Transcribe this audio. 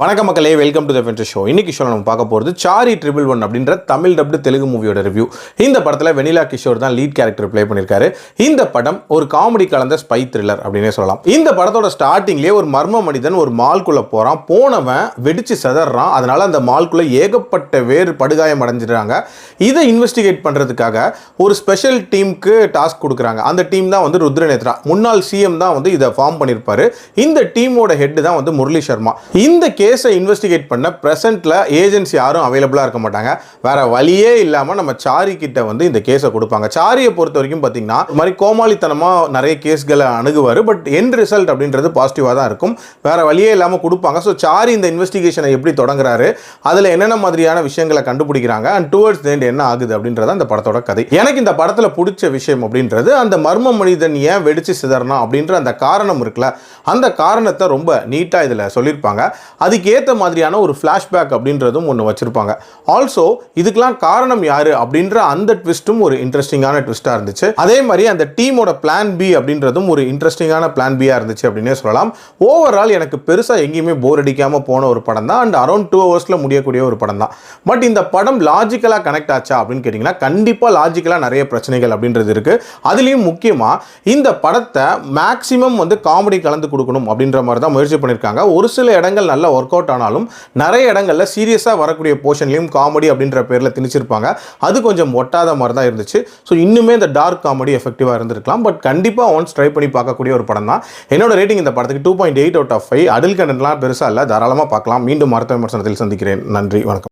வணக்கம் மக்களே, welcome to the venture show. இன்னைக்கு ஷோ நம்ம பார்க்க போகிறது சாரி 111 அப்படின்ற தமிழ் டப்டு தெலுங்கு மூவியோட ரிவ்யூ. இந்த படத்தில் வெனிலா கிஷோர் தான் லீட் கேரக்டர் ப்ளே பண்ணியிருக்காரு. இந்த படம் ஒரு காமெடி கலந்த ஸ்பை த்ரில்லர் அப்படின்னே சொல்லலாம். இந்த படத்தோட ஸ்டார்டிங்லேயே ஒரு மர்ம மனிதன் ஒரு மால்குள்ளே போகிறான். போனவன் வெடிச்சு செதறான். அதனால அந்த மால்குள்ளே ஏகப்பட்ட வேறு படுகாயம் அடைஞ்சிடுறாங்க. இதை இன்வெஸ்டிகேட் பண்ணுறதுக்காக ஒரு ஸ்பெஷல் டீமுக்கு டாஸ்க் கொடுக்குறாங்க. அந்த டீம் தான் வந்து ருத்ரநேத்ரா, முன்னாள் சிஎம் தான் வந்து இதை ஃபார்ம் பண்ணியிருப்பாரு. இந்த டீமோட ஹெட் தான் வந்து முரளி சர்மா. இந்த கேஸை இன்வெஸ்டிகேட் பண்ண பிரசன்ட்ல ஏஜென்சி யாரும் அவைலபிளா இருக்க மாட்டாங்க. வேற வழியே இல்லாம நம்ம சாரி கிட்ட வந்து இந்த கேஸை கொடுப்பாங்க. சாரியை பொறுத்த வரைக்கும் பாத்தீங்கன்னா இந்த மாதிரி கோமாளித்தனமா நிறைய கேஸ்களை அணுகுவாரு. பட் எண்ட் ரிசல்ட் அப்படின்றது பாசிட்டிவா தான் இருக்கும். வேற வழியே இல்லாம கொடுப்பாங்க. ஸோ சாரி இந்த இன்வெஸ்டிகேஷனை எப்படி தொடங்குறாரு, அதுல என்னென்ன மாதிரியான விஷயங்களை கண்டுபிடிக்கிறாங்க, அண்ட் டுவர்ட்ஸ் தி எண்ட் என்ன ஆகுது அப்படின்றத அந்த படத்தோட கதை. எனக்கு இந்த படத்துல பிடிச்ச விஷயம் அப்படின்றது அந்த மர்ம மனிதன் ஏன் வெடிச்சு சிதறனா அப்படின்ற அந்த காரணம் இருக்குல்ல, அந்த காரணத்தை ரொம்ப நீட்டா இதுல சொல்லியிருப்பாங்க. அதுக்கு ஏற்ற மாதிரியான ஒரு ஃப்ளாஷ்பேக் அப்படின்றதும் ஒன்று வச்சிருப்பாங்க. ஆல்சோ இதுக்கெல்லாம் காரணம் யாரு அப்படின்ற அந்த ட்விஸ்ட்டும் ஒரு இன்ட்ரெஸ்டிங்கான ட்விஸ்டாக இருந்துச்சு. அதே மாதிரி அந்த டீமோட பிளான் பி அப்படின்றதும் ஒரு இன்ட்ரெஸ்டிங்கான பிளான் பியாக இருந்துச்சு அப்படின்னே சொல்லலாம். ஓவரால் எனக்கு பெருசாக எங்கேயுமே போர் அடிக்காமல் போன ஒரு படம் தான். அண்ட் அரௌண்ட் 2 ஹவர்ஸில் முடியக்கூடிய ஒரு படம் தான். பட் இந்த படம் லாஜிக்கலாக கனெக்ட் ஆச்சா அப்படின்னு கேட்டிங்கன்னா கண்டிப்பாக லாஜிக்கலாக நிறைய பிரச்சனைகள் அப்படின்றது இருக்குது. அதுலேயும் முக்கியமாக இந்த படத்தை மேக்ஸிமம் வந்து காமெடி கலந்து கொடுக்கணும் அப்படின்ற மாதிரி தான் முயற்சி பண்ணியிருக்காங்க. ஒரு சில இடங்கள் நல்லா ஒர்க் அவுட் ஆனாலும் நிறைய இடங்கள்ல சீரியஸாக வரக்கூடிய போர்ஷன்லையும் காமெடி அப்படின்ற பேரில் திணிச்சிருப்பாங்க. அது கொஞ்சம் ஒட்டாத மாதிரி தான் இருந்துச்சு. ஸோ இன்னுமே இந்த டார்க் காமெடி எஃபெக்டிவாக இருந்திருக்கலாம். பட் கண்டிப்பாக ஒன்ஸ் ட்ரை பண்ணி பார்க்கக்கூடிய ஒரு படம் தான். என்னோட ரேட்டிங் இந்த படத்துக்கு 2.8 out of 5. அடல் கண்டென்ட்லாம் பெருசாக இல்லை, தாராளமாக பார்க்கலாம். மீண்டும் மருத்துவ விமர்சனத்தில் சந்திக்கிறேன். நன்றி, வணக்கம்.